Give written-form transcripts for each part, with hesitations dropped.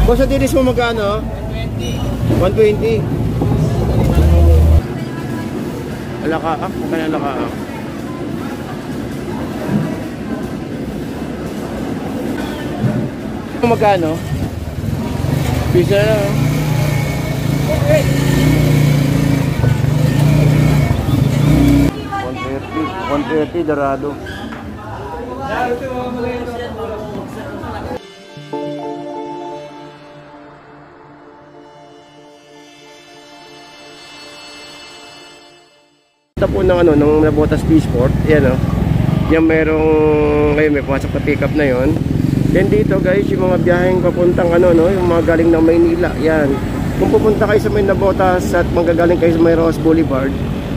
Kung sa dilis mo magkano? 120. 120. Alakaak? Magkano alakaak? Magkano? Pisa na lang. 130 dorado. Ito po ng ng Nabotas Fishport. Yan yan merong ngayon may pumasok na pick up na yon. Then dito guys, yung mga biyaheng papuntang yung mga galing ng Maynila. Yan. Kung pupunta kayo sa may Nabotas at manggagaling kayo sa may Ross Boulevard,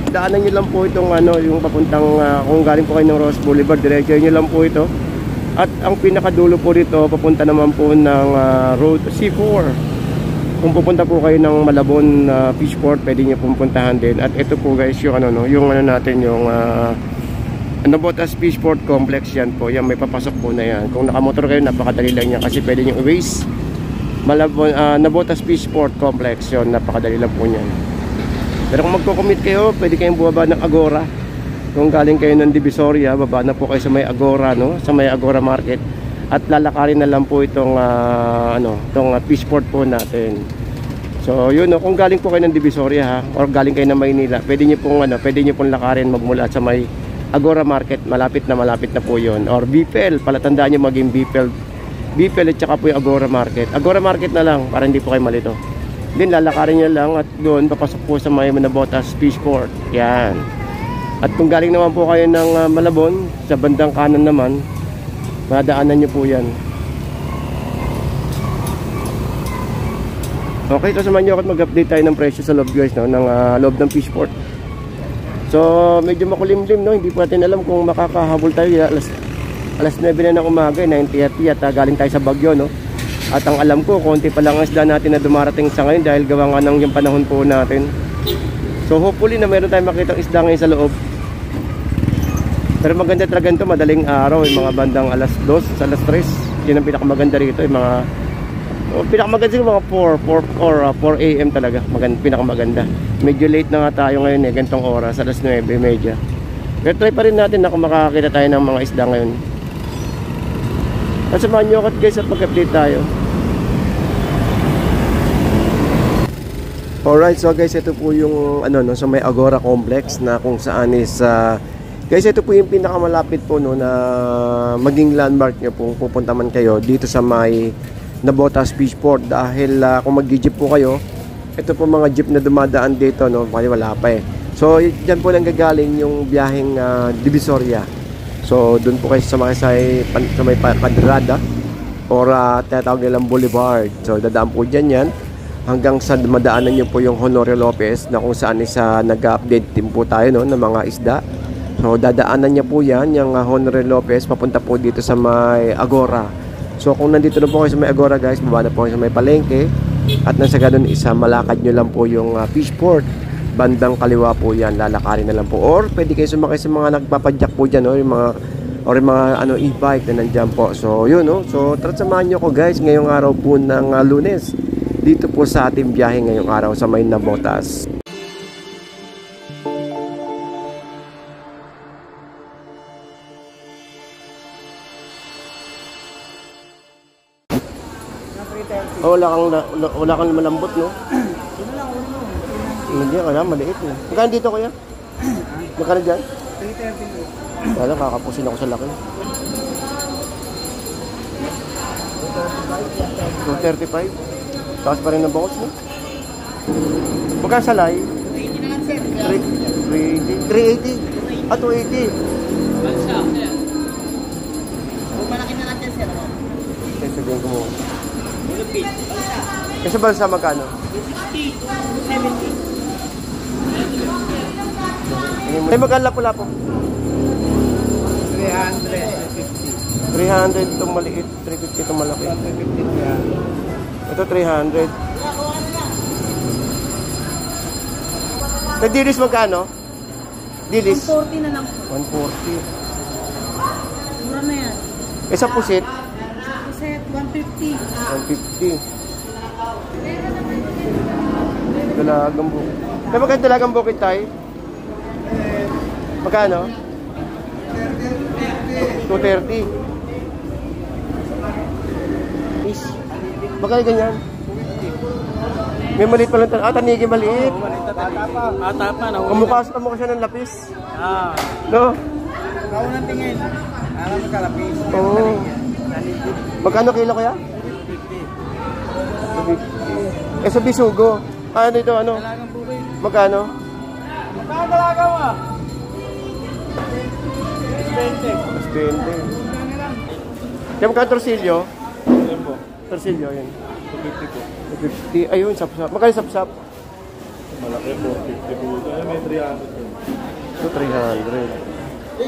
daanan nyo lang po itong yung papuntang kung galing po kayo ng Ross Boulevard, diretso nyo lang po ito. At ang pinakadulo po dito, papunta naman po ng Road C4. Kung pupunta po kayo ng Malabon Fishport, pwede nyo pupuntahan din. At ito po guys, yung yung natin, yung Nabotas Fishport Complex. Yan po, yan may papasok po na yan. Kung nakamotor kayo, napakadali lang yan kasi pwede nyo i-waste. Malabon, Nabotas Fishport Complex, yun, napakadali lang po niyan. Pero kung magko-commute kayo, pwede kayong bumaba ng Agora. Kung galing kayo ng Divisoria, baba na po kayo sa may Agora, sa may Agora Market. At lalakarin na lang po itong itong Fishport po natin. So, yun kung galing po kayo ng Divisoria or galing kayo ng Maynila, pwede niyo pong lakarin magmula sa may Agora Market, malapit na po 'yon. Or Bipel, palatandaan niyo maging Bipel at saka po yung Agora Market. Agora Market na lang para hindi po kayo malito. Then lalakarin niyo lang at doon papasok po sa may Nabotas Fishport. Yan. At kung galing naman po kayo ng Malabon, sa bandang kanan naman, madaanan niyo po 'yan. Okay, so samahan niyo ako at mag-update tayo ng presyo sa loob guys, ng loob ng Fishport. So, medyo makulimlim, hindi po natin alam kung makakahabol tayo. Alas 9 na ng umaga, 9:30 at galing tayo sa Bagyo, At ang alam ko, konti pa lang ang isda natin na dumarating sa ngayon dahil gawa nga ng yung panahon po natin. So, hopefully na meron tayong makitang isda ngayon sa loob. Pero maganda talaga ito, madaling araw, yung mga bandang alas 2, alas 3. Yun ang pinakamaganda rito, yung mga pinakamaganda siguro mga 4 AM talaga, pinakamaganda. Medyo late na nga tayo ngayon ganitong oras, alas 9:30. Pero try pa rin natin na kung makakakita tayo ng mga isda ngayon. At samahan nyo ako guys at mag-update tayo. Alright, so guys, ito po yung sa may Agora Complex na kung saan is guys, ito po yung pinakamalapit po na maging landmark nyo kung pupunta man kayo dito sa may Nabotas Fishport. Dahil kung mag-jeep po kayo, ito po mga jeep na dumadaan dito, wala pa So, dyan po nang gagaling yung biyaheng Divisoria. So, dun po kayo sa may Padrada or tinatawag nilang Boulevard. So, dadaan po dyan yan hanggang sa madaanan nyo po yung Honorio Lopez na kung saan nag-update din po tayo ng mga isda. So, dadaanan niya po yan, yung Honorio Lopez, papunta po dito sa may Agora. So kung nandito na po kayo sa may Agora guys, baba na po kayo sa may palengke. At nasa ganun malakad nyo lang po yung Fishport. Bandang kaliwa po yan, lalakarin na lang po. Or pwede kayo sumakay sa mga nagpapadyak po dyan, yung mga e-bike na nandyan po. So yun so tara samahan nyo ko guys ngayong araw po ng Lunes. Dito po sa ating biyahe ngayong araw sa may Nabotas. Wala kang malambot, Hindi, maliit, Magkano dito, kuya? Magkano dyan? 330. Wala, kakapusin ako sa laki. 235. Taas pa rin ng bangos, Magkano salay? 380 na lang, sir. 380? 280. Balsa, sir. Kung malaki na natin, sir. Okay, sabihin ko mo. Kasi balsa magkano? 260, 270. Ay magkano lapu-lapu? 300 itong maliit, 350 itong malaki. Ito 300. Nagdilis magkano? Dilis? 140 na lang. 140. Mura na yan. Sa pusit? Pusit, 150. 150. Dalagang bukid. Kaya magkano dalagang bukid tayo? Magkano? 230. Is. Magkano ganyan? May maliit pa lang. Tanigi maliit. Bata pa. Kamukha siya ng lapis. Ah. No? Kaunang tingin. Alam mo kalapis. Oo. Magkano kilo kaya? 50. Eh sa bisugo. Ano ito? Ano? Dalagang bukid. Magkano? Magkano dalaga mo? 20. Mas 20. Kaya magkano torsilyo? Yan po. Torsilyo, yun. 50 po. 50. Ayun, sapsap. Magkano sapsap? Malaki po. 50 po. Ay, may 300 po. So, 300. 300.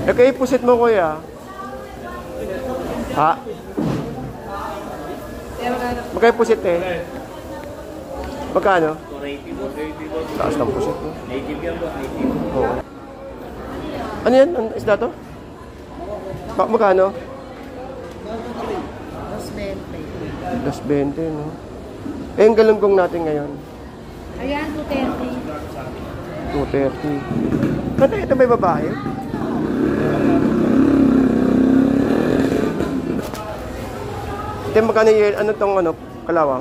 Eh, kaya ipusit mo, kuya. Ha? Magkano pusit eh? Magkano? 480 po. 80 po. Taas ng pusit mo. Native yan po. Native. Oo. Ano yan? Ang isda to? Magkano? 220, no? Eh, yung galunggong natin ngayon. Ayan, 230. 230. Kata ito may babae? Ito magkano yung, ano tong ano, kalawang?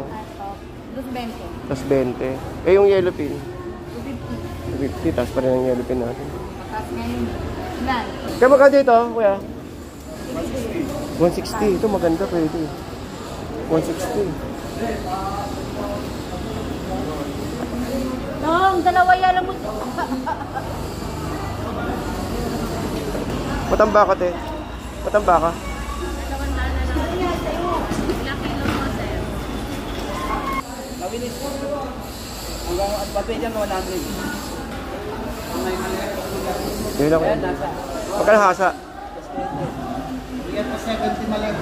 220. Tapos 20. Eh, yung yellow pin? 250. 50, tapos pa rin ang yellow pin natin. Tapos ngayon, ilan? Kaya magkano dito, kuya? 160. Ito maganda, pwede. 160. Tong, dalawa yan lang mo. Matamba ka, te. Matamba ka. Mabilis po. Hanggang at pati dyan, 100. Yun lang. Ayan, nasa. Magkano hasa? Bigyan po 70 malang.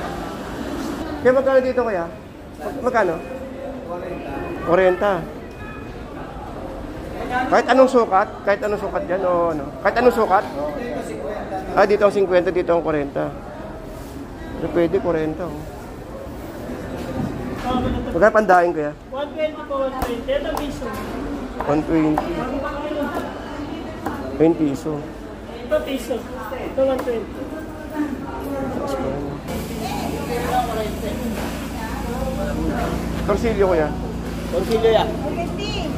Kaya magkano dito, kuya? Magkano? 40. Kahit anong sukat? Kahit anong sukat dyan o ano? Kahit anong sukat? Ah, dito ang 50, dito ang 40. So, pwede 40. Oh. Magkano pandahin ko ya? 120 po, 120. Ito piso. 120. 20 piso. Ito piso. Ito 120. Torsilyo ko ya? Consilio yan.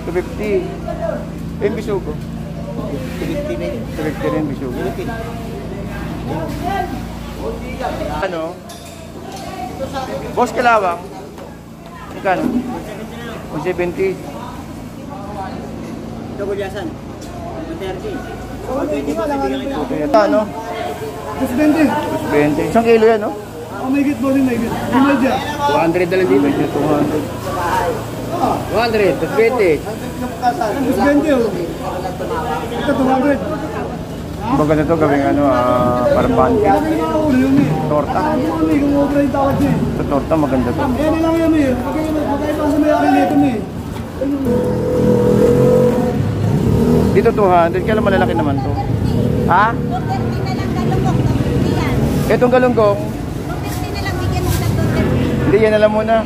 250. Eh, bisugo. 50 na yun. 250 rin bisugo. Ano? Boss Kalawang? Magkano? 170. Ito gulyasan. 130. Okay. Ano? 220. 220. Isang kilo yan, no? Oh, may git mo rin, may git. Lima dyan. 200 na lang dito. 200. 200. 220. 220 oh. Ito, 200. Baga na ito gawing ano, parang pancake. Sabi nga ako, yun eh. Torta. Sabi mo kami, kung obra yung tawad niya eh. Ito torta, maganda to. Yan na lang yan eh. Magkaiba sa may-ari nito eh. Dito 200, kaya malalaki naman to. Ha? 230 na lang galungkok. 250 yan. Itong galunggong, 250 na lang bigyan mo sa 230. hindi yan alam muna.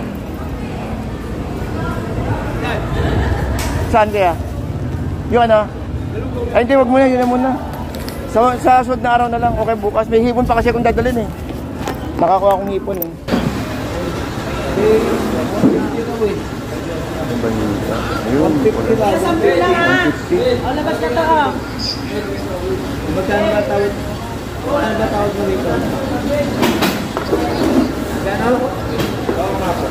Saan kaya? Yung ano? Ay hindi, wag muna, yun na muna. Sa susunod na araw na lang, okay bukas. May hipon pa kasi akong dadalhin eh. Nakakuha akong hipon eh. Banita. Ayun. 150 lang. 150. Oh, labas ka to ah. Magkano ba tawad? Ano ba tawad mo dito? Magkano? Oo nga po.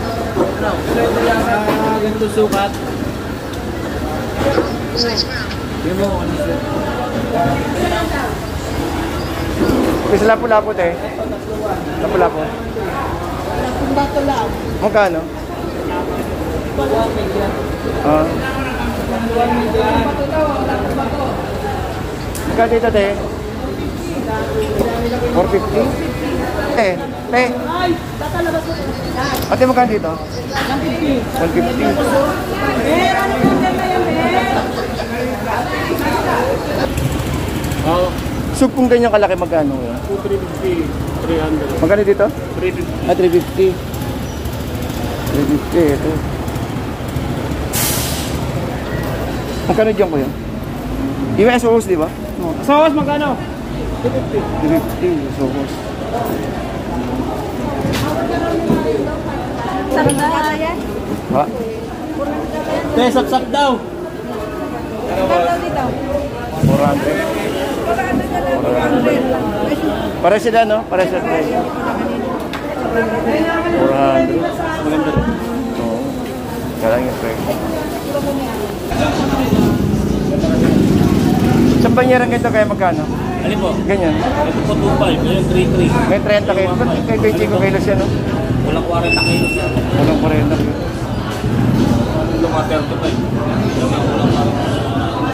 Ano? Ito lang ganito sukat. Hindi mo ano siya. May sa lapo-lapo te. Lapo-lapo. Bato lang. Magkano? Ah. Magkano dito te? 450? Te. Ate magkano dito? 150. 150. Sugpong ganyan kalaki, magkano yan? 250, 300. Magkano dito? 350. Ah, 350. 350, ito. Magkano dyan ko yan? Yung SOS, di ba? Sawas magkano? 350, SOS. Sarap na yan. Ha? Te, sap-sap daw. Magkano dito? 400. Para sila, no? Para sa presyo. 400. Maganda rin. Oo. Kaya lang yung presyo. Sa banyerang ito kaya magkano? Alin po? Ganyan. Ito po 2.5, ngayon 3.3. May 30 kayo. Ba't kay Chico kilos yan, no? Walang 40 kilos. Walang 40 kilos. Ito mga 35.